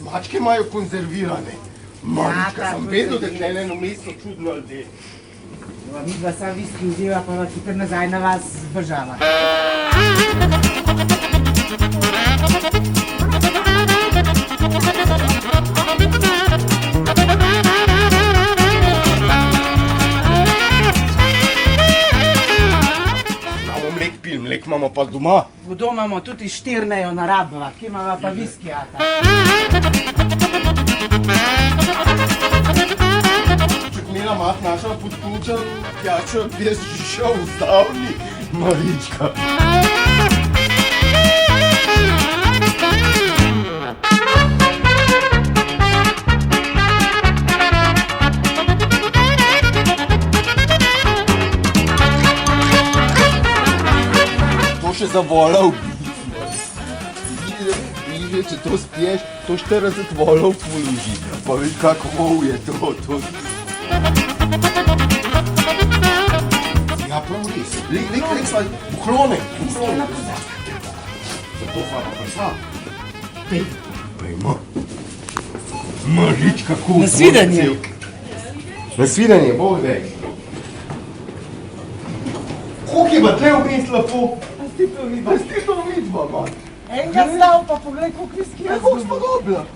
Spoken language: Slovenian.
Mačke imajo konzervirane. Marička, sem vedel, da je eno mesto čudno ljudi. Midva sam viski vzela, pa vas kar nazaj na vas zbržava. Mlek imamo pa doma. Vodo imamo tudi štirnejo na rabava, ki imamo pa viskijata. Če knela mat naša podkuča, pijačo, jaz šel v stavni, Marička. Še zavolal bliže, če to spiješ, to 40 volov poluži. Pa veš, kako vol je to. Ja, prav res. Lek svaj, uklone. Zato hvala prsa. Pejmo. Marička, kako Nasvidenje. Nasvidenje, Bog dej. Koliko je pa tle vmes lepo? Ti to vidva, man. Enega stav, pa poglej, koliko viskija zgubil. Kako smo dobila?